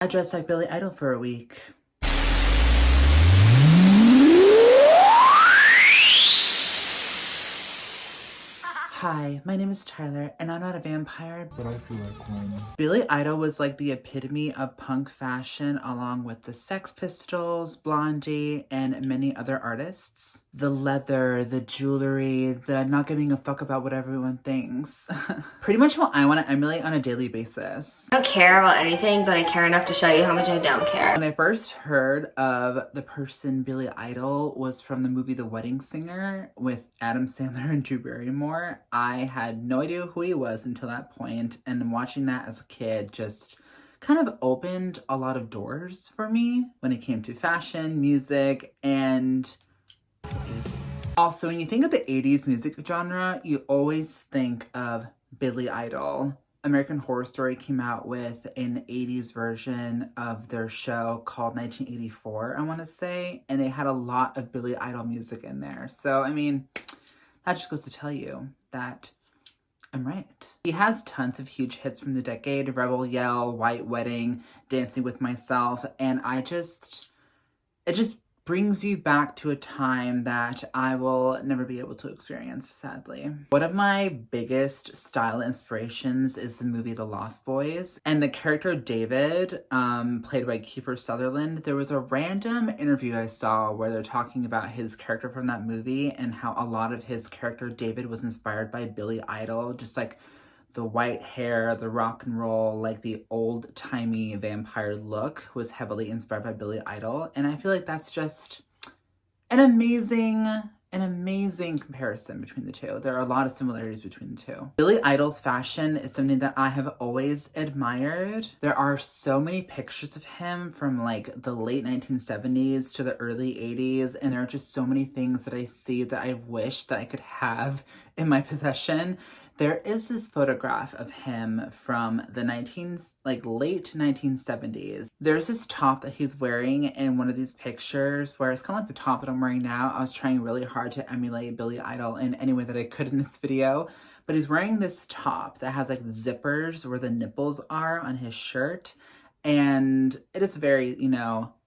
I dressed like Billy Idol for a week. Hi, my name is Tyler, and I'm not a vampire, But I feel like one. Billy Idol was like the epitome of punk fashion, along with the Sex Pistols, Blondie, and many other artists. The leather, the jewelry, the not giving a fuck about what everyone thinks. Pretty much what I want to emulate on a daily basis. I don't care about anything, but I care enough to show you how much I don't care. When I first heard of the person Billy Idol was from the movie The Wedding Singer with Adam Sandler and Drew Barrymore, I had no idea who he was until that point, and watching that as a kid just kind of opened a lot of doors for me when it came to fashion, music, and also, when you think of the 80s music genre, you always think of Billy Idol. American Horror Story came out with an 80s version of their show called 1984, I want to say, and they had a lot of Billy Idol music in there. So, I mean, that just goes to tell you that I'm right. He has tons of huge hits from the decade: Rebel Yell, White Wedding, Dancing with Myself, and it just brings you back to a time that I will never be able to experience, sadly. One of my biggest style inspirations is the movie The Lost Boys, and the character David, played by Kiefer Sutherland. There was a random interview I saw where they're talking about his character from that movie and how a lot of his character David was inspired by Billy Idol, just like the white hair, the rock and roll, like the old-timey vampire look was heavily inspired by Billy Idol. And I feel like that's just an amazing comparison between the two. There are a lot of similarities between the two. Billy Idol's fashion is something that I have always admired. There are so many pictures of him from like the late 1970s to the early 80s, and there are just so many things that I see that I wish that I could have in my possession. There is this photograph of him from the late 1970s. There's this top that he's wearing in one of these pictures where it's kind of like the top that I'm wearing now. I was trying really hard to emulate Billy Idol in any way that I could in this video, but he's wearing this top that has like zippers where the nipples are on his shirt, and it is a very,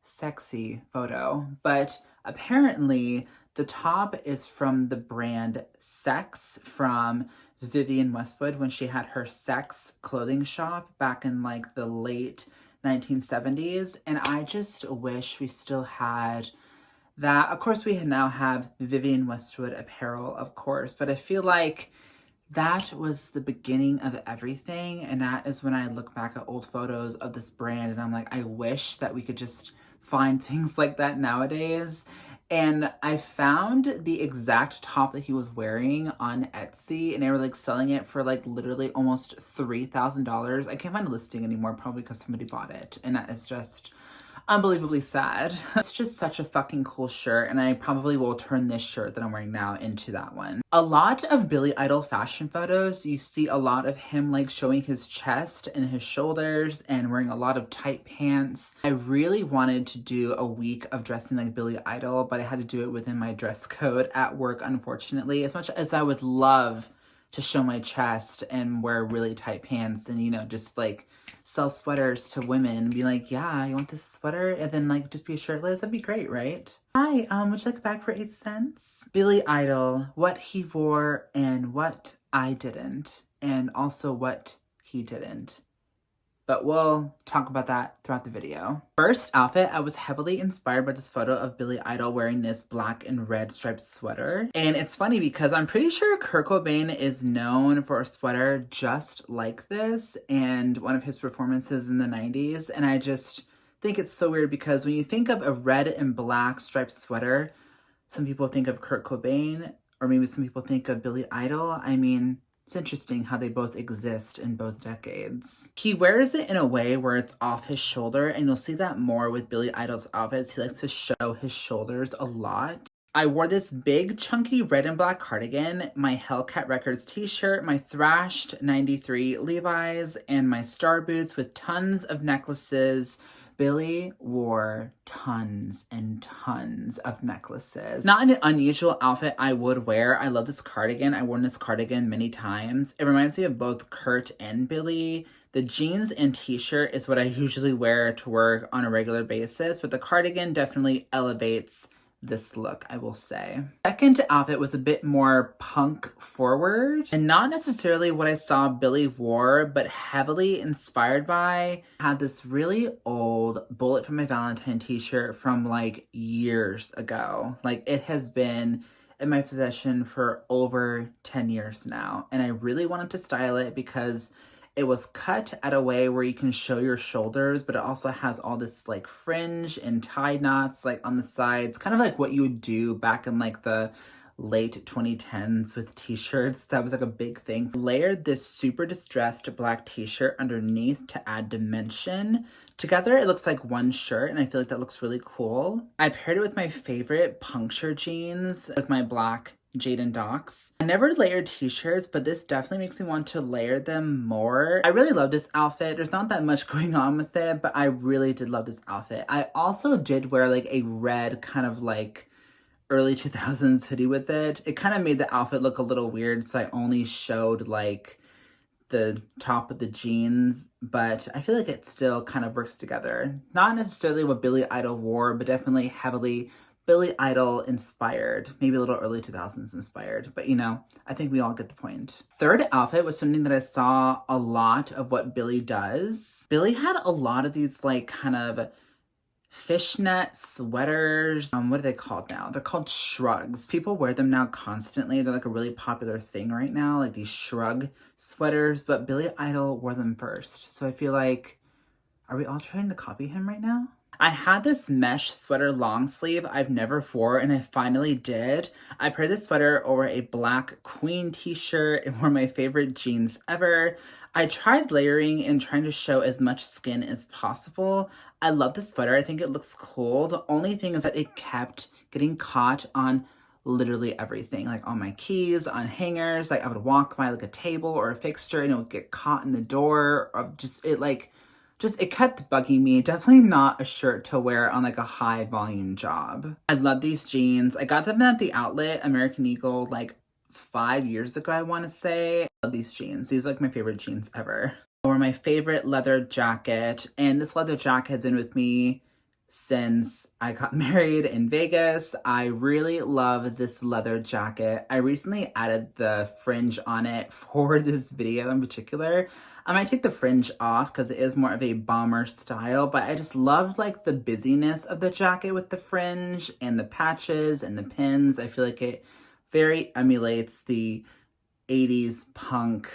sexy photo, but apparently the top is from the brand Sex from Vivienne Westwood when she had her Sex clothing shop back in like the late 1970s. And I just wish we still had that. Of course, we now have Vivienne Westwood apparel, of course, but I feel like that was the beginning of everything. And that is when I look back at old photos of this brand and I'm like, I wish that we could just find things like that nowadays. And I found the exact top that he was wearing on Etsy, and they were like selling it for like literally almost $3,000. I can't find a listing anymore, probably because somebody bought it, and that is just unbelievably sad. It's just such a fucking cool shirt, and I probably will turn this shirt that I'm wearing now into that one. A lot of Billy Idol fashion photos, you see a lot of him like showing his chest and his shoulders and wearing a lot of tight pants. I really wanted to do a week of dressing like Billy Idol, but I had to do it within my dress code at work, unfortunately. As much as I would love to show my chest and wear really tight pants and, just like sell sweaters to women and be like, yeah, you want this sweater? And then like just be shirtless. That'd be great, right? Hi, would you like a bag for 8 cents? Billy Idol, what he wore and what I didn't, and also what he didn't. But we'll talk about that throughout the video. First outfit, I was heavily inspired by this photo of Billy Idol wearing this black and red striped sweater. And it's funny because I'm pretty sure Kurt Cobain is known for a sweater just like this and one of his performances in the 90s. And I just think it's so weird because when you think of a red and black striped sweater, some people think of Kurt Cobain, or maybe some people think of Billy Idol. I mean, it's interesting how they both exist in both decades. He wears it in a way where it's off his shoulder, and you'll see that more with Billy Idol's outfits. He likes to show his shoulders a lot. I wore this big, chunky red and black cardigan, my Hellcat Records t-shirt, my thrashed 93 Levi's, and my star boots with tons of necklaces. Billy wore tons and tons of necklaces. Not an unusual outfit I would wear. I love this cardigan. I've worn this cardigan many times. It reminds me of both Kurt and Billy. The jeans and t-shirt is what I usually wear to work on a regular basis, but the cardigan definitely elevates this look, I will say. Second outfit was a bit more punk forward and not necessarily what I saw Billie wore, but heavily inspired by. I had this really old Bullet for My Valentine t-shirt from like years ago. Like it has been in my possession for over 10 years now. And I really wanted to style it because it was cut at a way where you can show your shoulders, but it also has all this like fringe and tie knots like on the sides, kind of like what you would do back in like the late 2010s with t-shirts. That was like a big thing. Layered this super distressed black t-shirt underneath to add dimension. Together, it looks like one shirt, and I feel like that looks really cool. I paired it with my favorite puncture jeans with my black Jaden Docs. I never layered t-shirts, but this definitely makes me want to layer them more. I really love this outfit. There's not that much going on with it, but I really did love this outfit. I also did wear like a red kind of like early 2000s hoodie with it. It kind of made the outfit look a little weird, so I only showed like the top of the jeans, but I feel like it still kind of works together. Not necessarily what Billy Idol wore, but definitely heavily Billy Idol inspired, maybe a little early 2000s inspired, but you know, I think we all get the point. Third outfit was something that I saw a lot of what Billy does. Billy had a lot of these like kind of fishnet sweaters. What are they called now? They're called shrugs. People wear them now constantly. They're like a really popular thing right now, like these shrug sweaters, but Billy Idol wore them first. So I feel like, are we all trying to copy him right now? I had this mesh sweater long sleeve I've never wore, and I finally did. I paired this sweater over a black Queen t-shirt and wore my favorite jeans ever. I tried layering and trying to show as much skin as possible. I love this sweater. I think it looks cool. The only thing is that it kept getting caught on literally everything, like on my keys, on hangers. Like I would walk by like a table or a fixture and it would get caught in the door. Or it kept bugging me. Definitely not a shirt to wear on like a high volume job. I love these jeans. I got them at the outlet, American Eagle, like 5 years ago, I want to say. I love these jeans. These are like my favorite jeans ever. Or my favorite leather jacket. And this leather jacket has been with me since I got married in Vegas. I really love this leather jacket. I recently added the fringe on it for this video in particular. I might take the fringe off because it is more of a bomber style, but I just loved like the busyness of the jacket with the fringe and the patches and the pins. I feel like it very emulates the 80s punk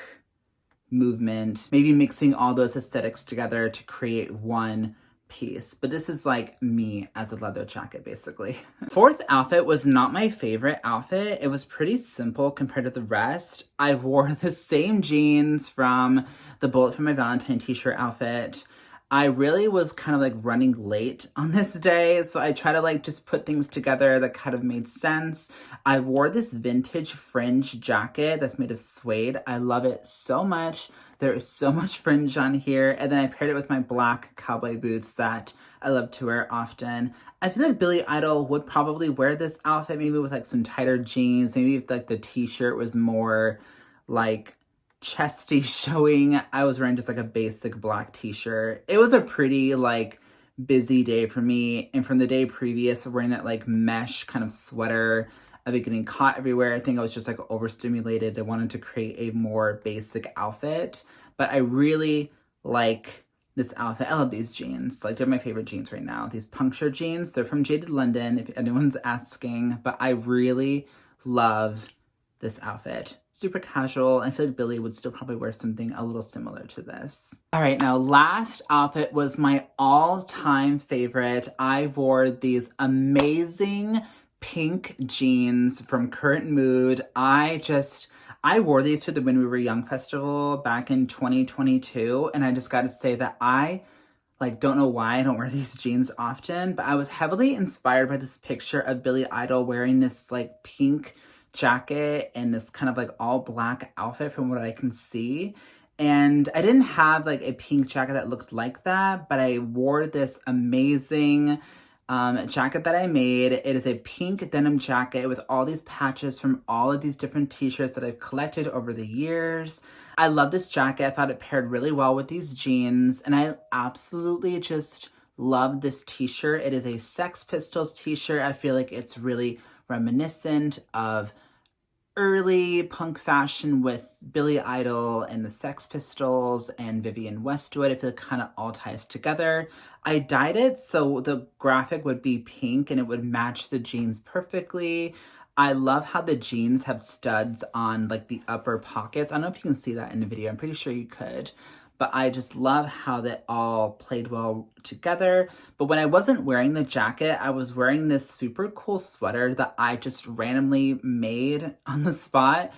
movement, maybe mixing all those aesthetics together to create one piece. But this is like me as a leather jacket, basically. Fourth outfit was not my favorite outfit. It was pretty simple compared to the rest. I wore the same jeans from the Bullet for My Valentine t-shirt outfit. I really was kind of like running late on this day, so I try to like just put things together that kind of made sense. I wore this vintage fringe jacket that's made of suede. I love it so much. There is so much fringe on here. And then I paired it with my black cowboy boots that I love to wear often. I feel like Billy Idol would probably wear this outfit, maybe with like some tighter jeans, maybe if like the t-shirt was more like chesty showing. I was wearing just like a basic black t-shirt. It was a pretty like busy day for me. And from the day previous, wearing that like mesh kind of sweater of it getting caught everywhere, I think I was just like overstimulated. I wanted to create a more basic outfit, but I really like this outfit. I love these jeans. Like they're my favorite jeans right now. These puncture jeans, they're from Jaded London if anyone's asking, but I really love this outfit. Super casual. I feel like Billy would still probably wear something a little similar to this. All right, now last outfit was my all-time favorite. I wore these amazing pink jeans from Current Mood. I wore these to the When We Were Young festival back in 2022, and I just got to say that I like don't know why I don't wear these jeans often, but I was heavily inspired by this picture of Billy Idol wearing this like pink jacket and this kind of like all black outfit from what I can see. And I didn't have like a pink jacket that looked like that, but I wore this amazing jacket that I made. It is a pink denim jacket with all these patches from all of these different t-shirts that I've collected over the years. I love this jacket. I thought it paired really well with these jeans, and I absolutely just love this t-shirt. It is a Sex Pistols t-shirt. I feel like it's really reminiscent of early punk fashion with Billy Idol and the Sex Pistols and Vivienne Westwood. I feel it kind of all ties together. I dyed it so the graphic would be pink and it would match the jeans perfectly. I love how the jeans have studs on like the upper pockets. I don't know if you can see that in the video. I'm pretty sure you could. But I just love how they all played well together. But when I wasn't wearing the jacket, I was wearing this super cool sweater that I just randomly made on the spot.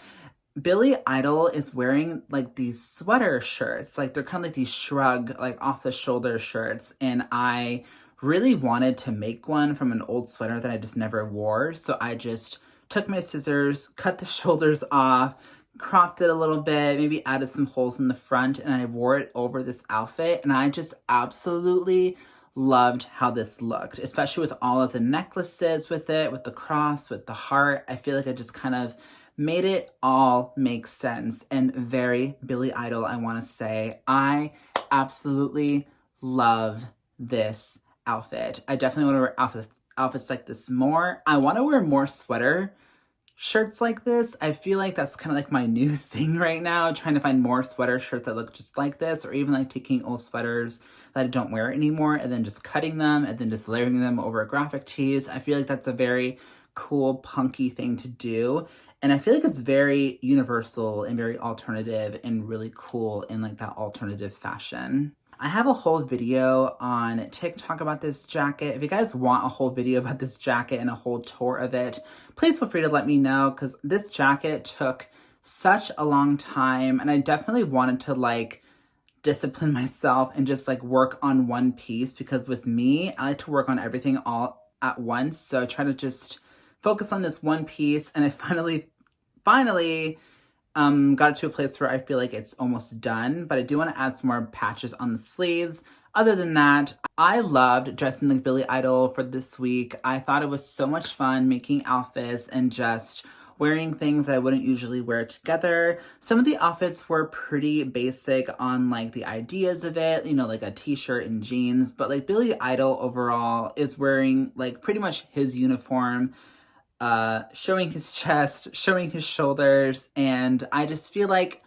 Billy Idol is wearing like these sweater shirts. Like they're kind of like these shrug, like off the shoulder shirts. And I really wanted to make one from an old sweater that I just never wore. So I just took my scissors, cut the shoulders off, cropped it a little bit, maybe added some holes in the front, and I wore it over this outfit. And I just absolutely loved how this looked, especially with all of the necklaces with it, with the cross, with the heart. I feel like I just kind of made it all make sense and very Billy Idol, I want to say. I absolutely love this outfit. I definitely want to wear outfits like this more. I want to wear more sweater shirts like this. I feel like that's kind of like my new thing right now, trying to find more sweater shirts that look just like this, or even like taking old sweaters that I don't wear anymore and then just cutting them and then just layering them over graphic tees. I feel like that's a very cool, punky thing to do. And I feel like it's very universal and very alternative and really cool in like that alternative fashion. I have a whole video on TikTok about this jacket. If you guys want a whole video about this jacket and a whole tour of it, please feel free to let me know, because this jacket took such a long time and I definitely wanted to like discipline myself and just like work on one piece, because with me, I like to work on everything all at once. So I try to just focus on this one piece, and I finally got it to a place where I feel like it's almost done, but I do want to add some more patches on the sleeves. Other than that, I loved dressing like Billy Idol for this week. I thought it was so much fun making outfits and just wearing things that I wouldn't usually wear together. Some of the outfits were pretty basic on like the ideas of it, you know, like a t-shirt and jeans, but like Billy Idol overall is wearing like pretty much his uniform, showing his chest, showing his shoulders, and I just feel like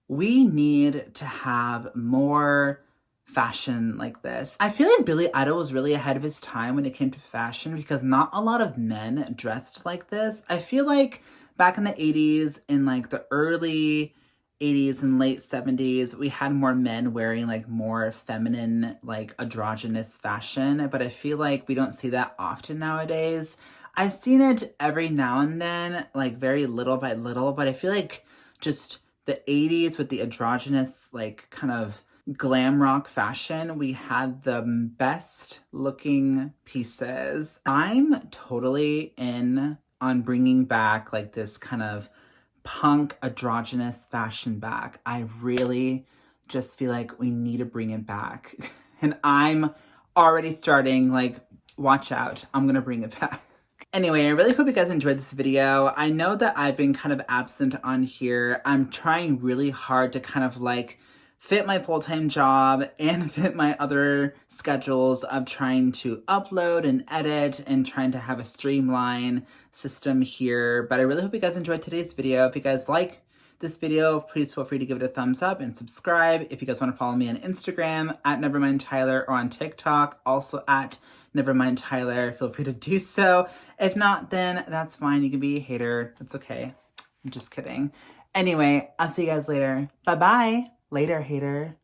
we need to have more fashion like this. I feel like Billy Idol was really ahead of his time when it came to fashion, because not a lot of men dressed like this. I feel like back in the 80s, in like the early 80s and late 70s, we had more men wearing like more feminine, like androgynous fashion, but I feel like we don't see that often nowadays. I've seen it every now and then, like very little by little, but I feel like just the 80s with the androgynous, like kind of glam rock fashion, we had the best looking pieces. I'm totally in on bringing back like this kind of punk androgynous fashion back. I really just feel like we need to bring it back. And I'm already starting, like, watch out, I'm gonna bring it back. Anyway, I really hope you guys enjoyed this video. I know that I've been kind of absent on here. I'm trying really hard to kind of like fit my full-time job and fit my other schedules of trying to upload and edit and trying to have a streamline system here. But I really hope you guys enjoyed today's video. If you guys like this video, please feel free to give it a thumbs up and subscribe. If you guys want to follow me on Instagram at NevermindTyler, or on TikTok, also at NevermindTyler, feel free to do so. If not, then that's fine. You can be a hater. That's okay. I'm just kidding. Anyway, I'll see you guys later. Bye-bye. Later, hater.